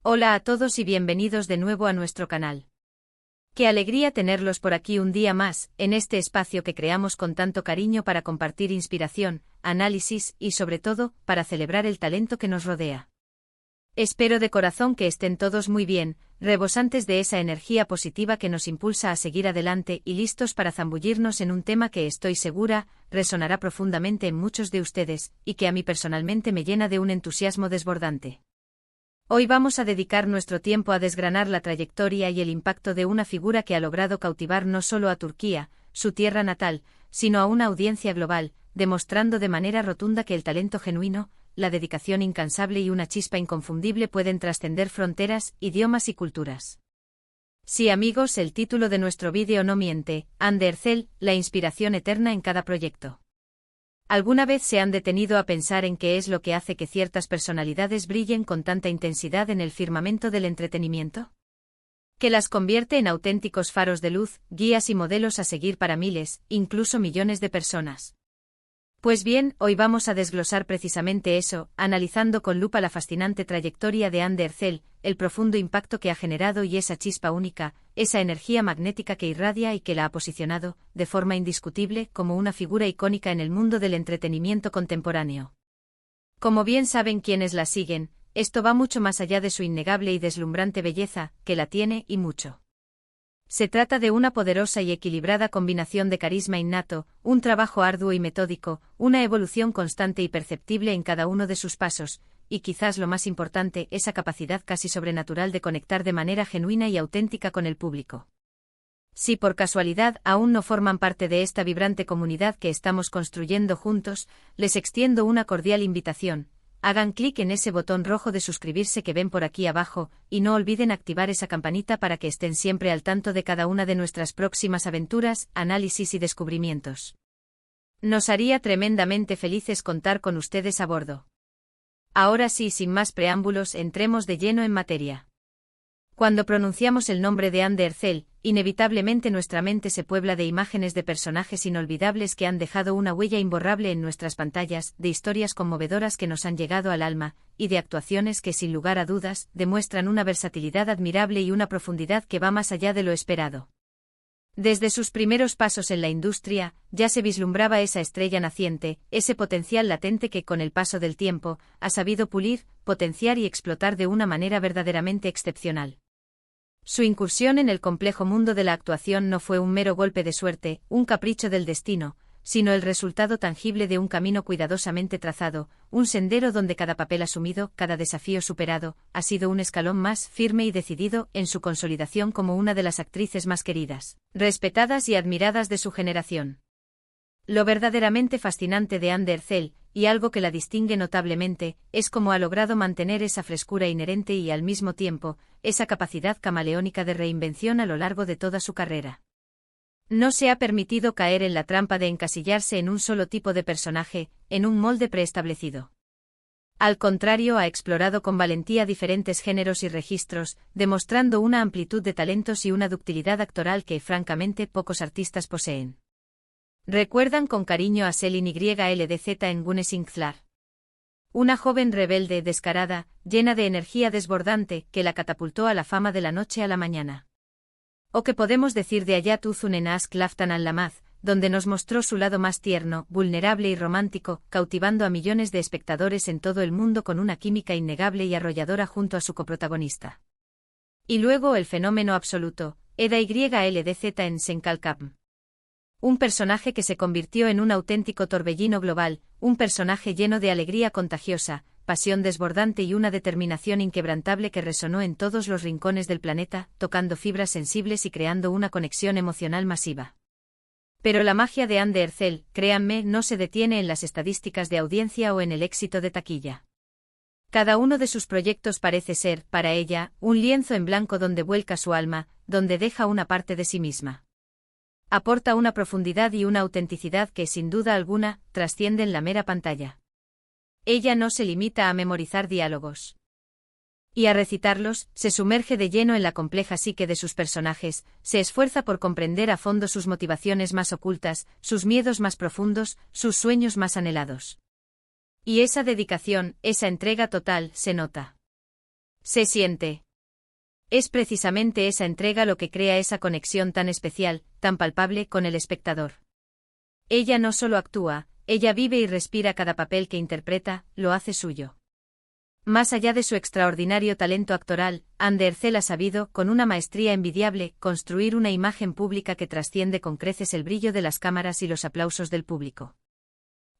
Hola a todos y bienvenidos de nuevo a nuestro canal. Qué alegría tenerlos por aquí un día más, en este espacio que creamos con tanto cariño para compartir inspiración, análisis y sobre todo, para celebrar el talento que nos rodea. Espero de corazón que estén todos muy bien, rebosantes de esa energía positiva que nos impulsa a seguir adelante y listos para zambullirnos en un tema que estoy segura, resonará profundamente en muchos de ustedes, y que a mí personalmente me llena de un entusiasmo desbordante. Hoy vamos a dedicar nuestro tiempo a desgranar la trayectoria y el impacto de una figura que ha logrado cautivar no solo a Turquía, su tierra natal, sino a una audiencia global, demostrando de manera rotunda que el talento genuino, la dedicación incansable y una chispa inconfundible pueden trascender fronteras, idiomas y culturas. Sí amigos, el título de nuestro vídeo no miente, Hande Erçel, la inspiración eterna en cada proyecto. ¿Alguna vez se han detenido a pensar en qué es lo que hace que ciertas personalidades brillen con tanta intensidad en el firmamento del entretenimiento? Que las convierte en auténticos faros de luz, guías y modelos a seguir para miles, incluso millones de personas. Pues bien, hoy vamos a desglosar precisamente eso, analizando con lupa la fascinante trayectoria de Hande Erçel, el profundo impacto que ha generado y esa chispa única, esa energía magnética que irradia y que la ha posicionado, de forma indiscutible, como una figura icónica en el mundo del entretenimiento contemporáneo. Como bien saben quienes la siguen, esto va mucho más allá de su innegable y deslumbrante belleza, que la tiene y mucho. Se trata de una poderosa y equilibrada combinación de carisma innato, un trabajo arduo y metódico, una evolución constante y perceptible en cada uno de sus pasos, y quizás lo más importante, esa capacidad casi sobrenatural de conectar de manera genuina y auténtica con el público. Si por casualidad aún no forman parte de esta vibrante comunidad que estamos construyendo juntos, les extiendo una cordial invitación. Hagan clic en ese botón rojo de suscribirse que ven por aquí abajo, y no olviden activar esa campanita para que estén siempre al tanto de cada una de nuestras próximas aventuras, análisis y descubrimientos. Nos haría tremendamente felices contar con ustedes a bordo. Ahora sí, sin más preámbulos, entremos de lleno en materia. Cuando pronunciamos el nombre de Hande Erçel, inevitablemente nuestra mente se puebla de imágenes de personajes inolvidables que han dejado una huella imborrable en nuestras pantallas, de historias conmovedoras que nos han llegado al alma, y de actuaciones que sin lugar a dudas, demuestran una versatilidad admirable y una profundidad que va más allá de lo esperado. Desde sus primeros pasos en la industria, ya se vislumbraba esa estrella naciente, ese potencial latente que con el paso del tiempo, ha sabido pulir, potenciar y explotar de una manera verdaderamente excepcional. Su incursión en el complejo mundo de la actuación no fue un mero golpe de suerte, un capricho del destino, sino el resultado tangible de un camino cuidadosamente trazado, un sendero donde cada papel asumido, cada desafío superado, ha sido un escalón más firme y decidido en su consolidación como una de las actrices más queridas, respetadas y admiradas de su generación. Lo verdaderamente fascinante de Hande Erçel, y algo que la distingue notablemente, es cómo ha logrado mantener esa frescura inherente y al mismo tiempo, esa capacidad camaleónica de reinvención a lo largo de toda su carrera. No se ha permitido caer en la trampa de encasillarse en un solo tipo de personaje, en un molde preestablecido. Al contrario, ha explorado con valentía diferentes géneros y registros, demostrando una amplitud de talentos y una ductilidad actoral que, francamente, pocos artistas poseen. ¿Recuerdan con cariño a Selin YLDZ en Güneşinkler? Una joven rebelde, descarada, llena de energía desbordante, que la catapultó a la fama de la noche a la mañana. ¿O qué podemos decir de Hayat Uzun en Aşk Laftan Anlamaz, donde nos mostró su lado más tierno, vulnerable y romántico, cautivando a millones de espectadores en todo el mundo con una química innegable y arrolladora junto a su coprotagonista? Y luego el fenómeno absoluto, Eda YLDZ en Sen Kalkapm. Un personaje que se convirtió en un auténtico torbellino global, un personaje lleno de alegría contagiosa, pasión desbordante y una determinación inquebrantable que resonó en todos los rincones del planeta, tocando fibras sensibles y creando una conexión emocional masiva. Pero la magia de Hande Erçel, créanme, no se detiene en las estadísticas de audiencia o en el éxito de taquilla. Cada uno de sus proyectos parece ser, para ella, un lienzo en blanco donde vuelca su alma, donde deja una parte de sí misma. Aporta una profundidad y una autenticidad que, sin duda alguna, trascienden la mera pantalla. Ella no se limita a memorizar diálogos y a recitarlos, se sumerge de lleno en la compleja psique de sus personajes, se esfuerza por comprender a fondo sus motivaciones más ocultas, sus miedos más profundos, sus sueños más anhelados. Y esa dedicación, esa entrega total, se nota. Se siente. Es precisamente esa entrega lo que crea esa conexión tan especial, tan palpable con el espectador. Ella no solo actúa, ella vive y respira cada papel que interpreta, lo hace suyo. Más allá de su extraordinario talento actoral, Anne Ercel ha sabido, con una maestría envidiable, construir una imagen pública que trasciende con creces el brillo de las cámaras y los aplausos del público.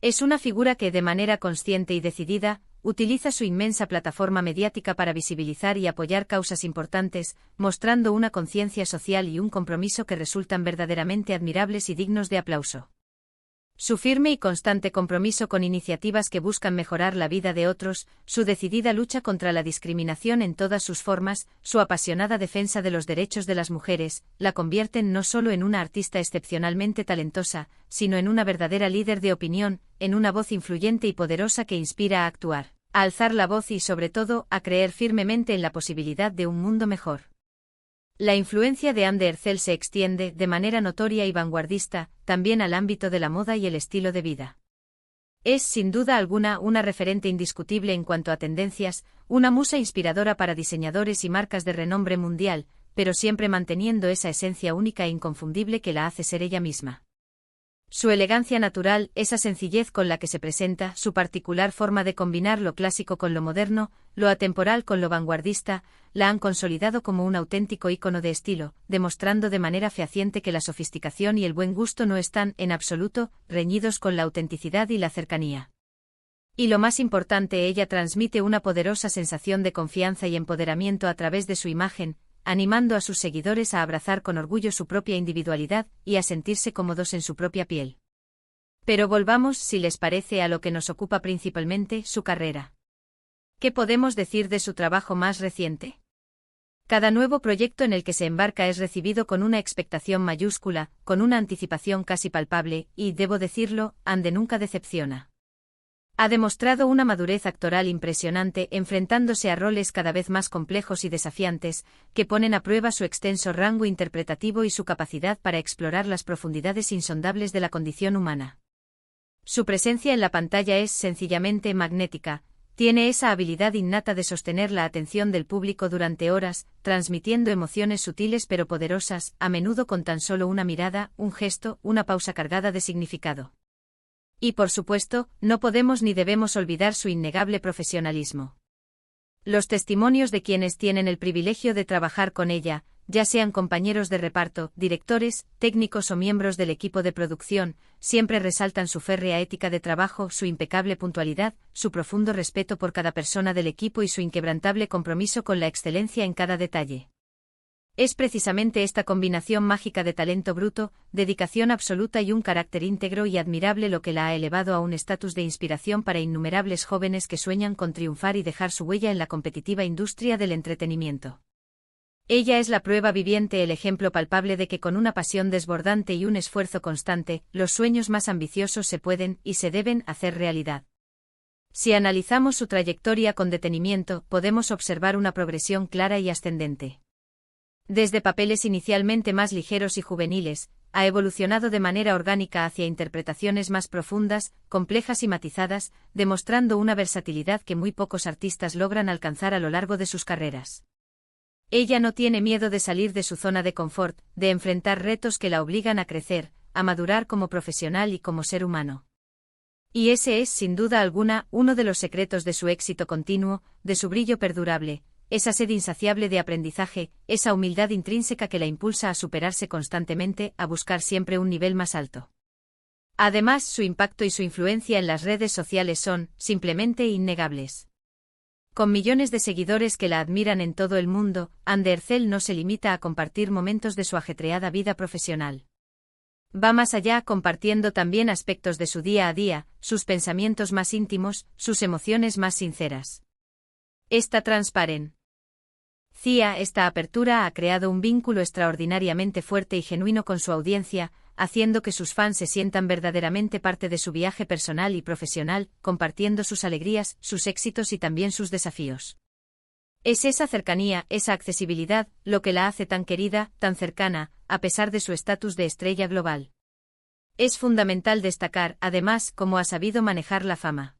Es una figura que, de manera consciente y decidida, utiliza su inmensa plataforma mediática para visibilizar y apoyar causas importantes, mostrando una conciencia social y un compromiso que resultan verdaderamente admirables y dignos de aplauso. Su firme y constante compromiso con iniciativas que buscan mejorar la vida de otros, su decidida lucha contra la discriminación en todas sus formas, su apasionada defensa de los derechos de las mujeres, la convierten no solo en una artista excepcionalmente talentosa, sino en una verdadera líder de opinión, en una voz influyente y poderosa que inspira a actuar, a alzar la voz y, sobre todo, a creer firmemente en la posibilidad de un mundo mejor. La influencia de Anne Ercel se extiende, de manera notoria y vanguardista, también al ámbito de la moda y el estilo de vida. Es, sin duda alguna, una referente indiscutible en cuanto a tendencias, una musa inspiradora para diseñadores y marcas de renombre mundial, pero siempre manteniendo esa esencia única e inconfundible que la hace ser ella misma. Su elegancia natural, esa sencillez con la que se presenta, su particular forma de combinar lo clásico con lo moderno, lo atemporal con lo vanguardista, la han consolidado como un auténtico ícono de estilo, demostrando de manera fehaciente que la sofisticación y el buen gusto no están, en absoluto, reñidos con la autenticidad y la cercanía. Y lo más importante, ella transmite una poderosa sensación de confianza y empoderamiento a través de su imagen, animando a sus seguidores a abrazar con orgullo su propia individualidad y a sentirse cómodos en su propia piel. Pero volvamos, si les parece, a lo que nos ocupa principalmente, su carrera. ¿Qué podemos decir de su trabajo más reciente? Cada nuevo proyecto en el que se embarca es recibido con una expectación mayúscula, con una anticipación casi palpable, y, debo decirlo, Anne nunca decepciona. Ha demostrado una madurez actoral impresionante enfrentándose a roles cada vez más complejos y desafiantes, que ponen a prueba su extenso rango interpretativo y su capacidad para explorar las profundidades insondables de la condición humana. Su presencia en la pantalla es sencillamente magnética, tiene esa habilidad innata de sostener la atención del público durante horas, transmitiendo emociones sutiles pero poderosas, a menudo con tan solo una mirada, un gesto, una pausa cargada de significado. Y por supuesto, no podemos ni debemos olvidar su innegable profesionalismo. Los testimonios de quienes tienen el privilegio de trabajar con ella, ya sean compañeros de reparto, directores, técnicos o miembros del equipo de producción, siempre resaltan su férrea ética de trabajo, su impecable puntualidad, su profundo respeto por cada persona del equipo y su inquebrantable compromiso con la excelencia en cada detalle. Es precisamente esta combinación mágica de talento bruto, dedicación absoluta y un carácter íntegro y admirable lo que la ha elevado a un estatus de inspiración para innumerables jóvenes que sueñan con triunfar y dejar su huella en la competitiva industria del entretenimiento. Ella es la prueba viviente, el ejemplo palpable de que con una pasión desbordante y un esfuerzo constante, los sueños más ambiciosos se pueden y se deben hacer realidad. Si analizamos su trayectoria con detenimiento, podemos observar una progresión clara y ascendente. Desde papeles inicialmente más ligeros y juveniles, ha evolucionado de manera orgánica hacia interpretaciones más profundas, complejas y matizadas, demostrando una versatilidad que muy pocos artistas logran alcanzar a lo largo de sus carreras. Ella no tiene miedo de salir de su zona de confort, de enfrentar retos que la obligan a crecer, a madurar como profesional y como ser humano. Y ese es, sin duda alguna, uno de los secretos de su éxito continuo, de su brillo perdurable, esa sed insaciable de aprendizaje, esa humildad intrínseca que la impulsa a superarse constantemente, a buscar siempre un nivel más alto. Además, su impacto y su influencia en las redes sociales son, simplemente, innegables. Con millones de seguidores que la admiran en todo el mundo, Anne Ercel no se limita a compartir momentos de su ajetreada vida profesional. Va más allá, compartiendo también aspectos de su día a día, sus pensamientos más íntimos, sus emociones más sinceras. Esta transparencia, esta apertura ha creado un vínculo extraordinariamente fuerte y genuino con su audiencia, haciendo que sus fans se sientan verdaderamente parte de su viaje personal y profesional, compartiendo sus alegrías, sus éxitos y también sus desafíos. Es esa cercanía, esa accesibilidad, lo que la hace tan querida, tan cercana, a pesar de su estatus de estrella global. Es fundamental destacar, además, cómo ha sabido manejar la fama.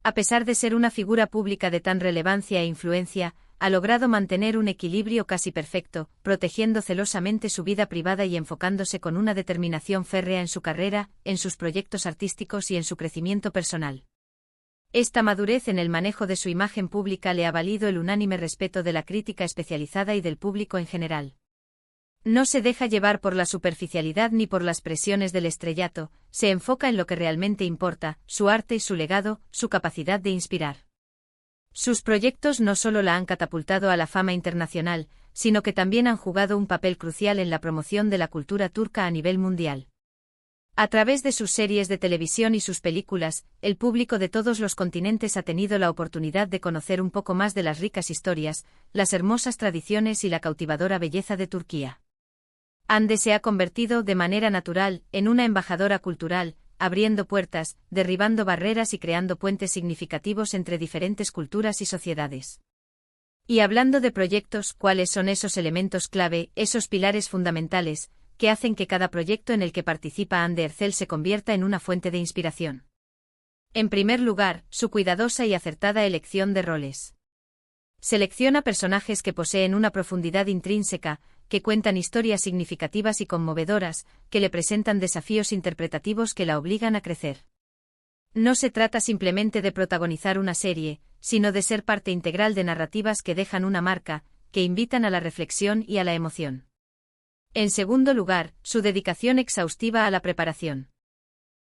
A pesar de ser una figura pública de tan relevancia e influencia, ha logrado mantener un equilibrio casi perfecto, protegiendo celosamente su vida privada y enfocándose con una determinación férrea en su carrera, en sus proyectos artísticos y en su crecimiento personal. Esta madurez en el manejo de su imagen pública le ha valido el unánime respeto de la crítica especializada y del público en general. No se deja llevar por la superficialidad ni por las presiones del estrellato, se enfoca en lo que realmente importa, su arte y su legado, su capacidad de inspirar. Sus proyectos no solo la han catapultado a la fama internacional, sino que también han jugado un papel crucial en la promoción de la cultura turca a nivel mundial. A través de sus series de televisión y sus películas, el público de todos los continentes ha tenido la oportunidad de conocer un poco más de las ricas historias, las hermosas tradiciones y la cautivadora belleza de Turquía. Hande se ha convertido de manera natural en una embajadora cultural, abriendo puertas, derribando barreras y creando puentes significativos entre diferentes culturas y sociedades. Y hablando de proyectos, ¿cuáles son esos elementos clave, esos pilares fundamentales, que hacen que cada proyecto en el que participa Hande Erçel se convierta en una fuente de inspiración? En primer lugar, su cuidadosa y acertada elección de roles. Selecciona personajes que poseen una profundidad intrínseca, que cuentan historias significativas y conmovedoras, que le presentan desafíos interpretativos que la obligan a crecer. No se trata simplemente de protagonizar una serie, sino de ser parte integral de narrativas que dejan una marca, que invitan a la reflexión y a la emoción. En segundo lugar, su dedicación exhaustiva a la preparación.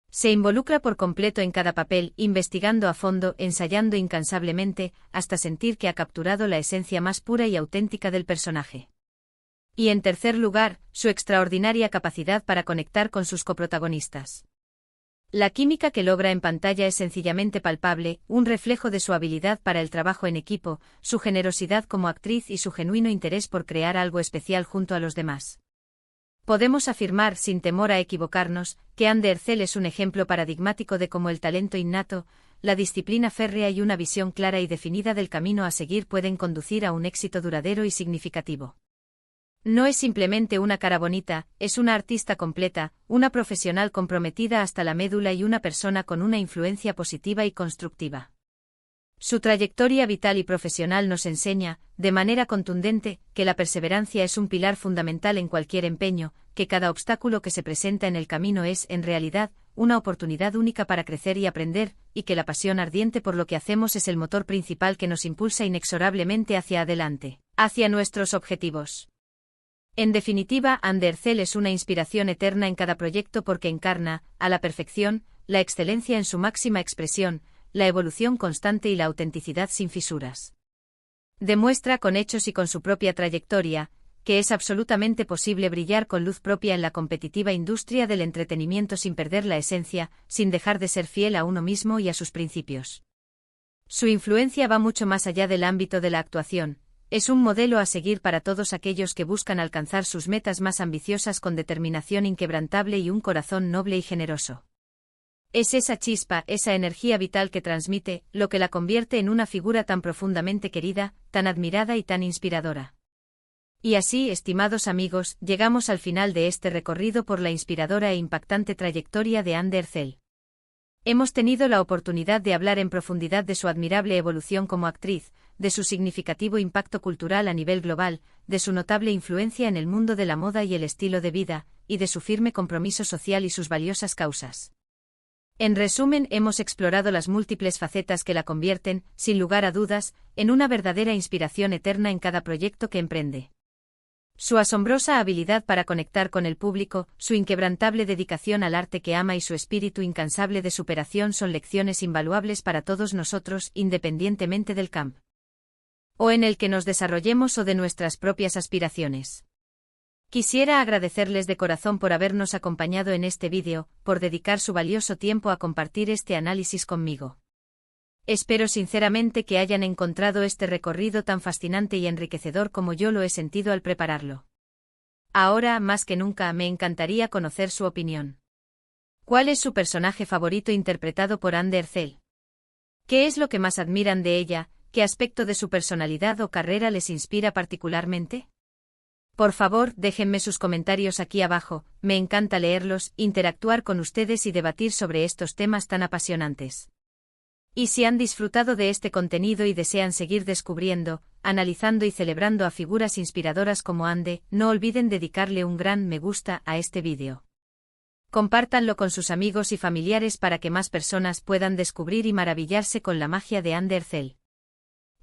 Se involucra por completo en cada papel, investigando a fondo, ensayando incansablemente, hasta sentir que ha capturado la esencia más pura y auténtica del personaje. Y en tercer lugar, su extraordinaria capacidad para conectar con sus coprotagonistas. La química que logra en pantalla es sencillamente palpable, un reflejo de su habilidad para el trabajo en equipo, su generosidad como actriz y su genuino interés por crear algo especial junto a los demás. Podemos afirmar, sin temor a equivocarnos, que Hande Erçel es un ejemplo paradigmático de cómo el talento innato, la disciplina férrea y una visión clara y definida del camino a seguir pueden conducir a un éxito duradero y significativo. No es simplemente una cara bonita, es una artista completa, una profesional comprometida hasta la médula y una persona con una influencia positiva y constructiva. Su trayectoria vital y profesional nos enseña, de manera contundente, que la perseverancia es un pilar fundamental en cualquier empeño, que cada obstáculo que se presenta en el camino es, en realidad, una oportunidad única para crecer y aprender, y que la pasión ardiente por lo que hacemos es el motor principal que nos impulsa inexorablemente hacia adelante, hacia nuestros objetivos. En definitiva, Hande Erçel es una inspiración eterna en cada proyecto porque encarna, a la perfección, la excelencia en su máxima expresión, la evolución constante y la autenticidad sin fisuras. Demuestra con hechos y con su propia trayectoria, que es absolutamente posible brillar con luz propia en la competitiva industria del entretenimiento sin perder la esencia, sin dejar de ser fiel a uno mismo y a sus principios. Su influencia va mucho más allá del ámbito de la actuación. Es un modelo a seguir para todos aquellos que buscan alcanzar sus metas más ambiciosas con determinación inquebrantable y un corazón noble y generoso. Es esa chispa, esa energía vital que transmite, lo que la convierte en una figura tan profundamente querida, tan admirada y tan inspiradora. Y así, estimados amigos, llegamos al final de este recorrido por la inspiradora e impactante trayectoria de Hande Erçel. Hemos tenido la oportunidad de hablar en profundidad de su admirable evolución como actriz, de su significativo impacto cultural a nivel global, de su notable influencia en el mundo de la moda y el estilo de vida, y de su firme compromiso social y sus valiosas causas. En resumen, hemos explorado las múltiples facetas que la convierten, sin lugar a dudas, en una verdadera inspiración eterna en cada proyecto que emprende. Su asombrosa habilidad para conectar con el público, su inquebrantable dedicación al arte que ama y su espíritu incansable de superación son lecciones invaluables para todos nosotros, independientemente del campo o en el que nos desarrollemos o de nuestras propias aspiraciones. Quisiera agradecerles de corazón por habernos acompañado en este vídeo, por dedicar su valioso tiempo a compartir este análisis conmigo. Espero sinceramente que hayan encontrado este recorrido tan fascinante y enriquecedor como yo lo he sentido al prepararlo. Ahora, más que nunca, me encantaría conocer su opinión. ¿Cuál es su personaje favorito interpretado por Hande Erçel? ¿Qué es lo que más admiran de ella? ¿Qué aspecto de su personalidad o carrera les inspira particularmente? Por favor, déjenme sus comentarios aquí abajo, me encanta leerlos, interactuar con ustedes y debatir sobre estos temas tan apasionantes. Y si han disfrutado de este contenido y desean seguir descubriendo, analizando y celebrando a figuras inspiradoras como Ande. No olviden dedicarle un gran me gusta a este vídeo. Compártanlo con sus amigos y familiares para que más personas puedan descubrir y maravillarse con la magia de Ande Ercel.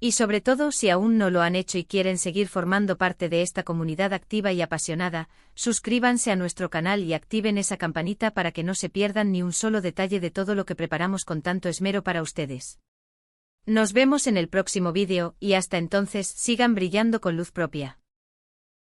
Y sobre todo, si aún no lo han hecho y quieren seguir formando parte de esta comunidad activa y apasionada, suscríbanse a nuestro canal y activen esa campanita para que no se pierdan ni un solo detalle de todo lo que preparamos con tanto esmero para ustedes. Nos vemos en el próximo vídeo y hasta entonces sigan brillando con luz propia.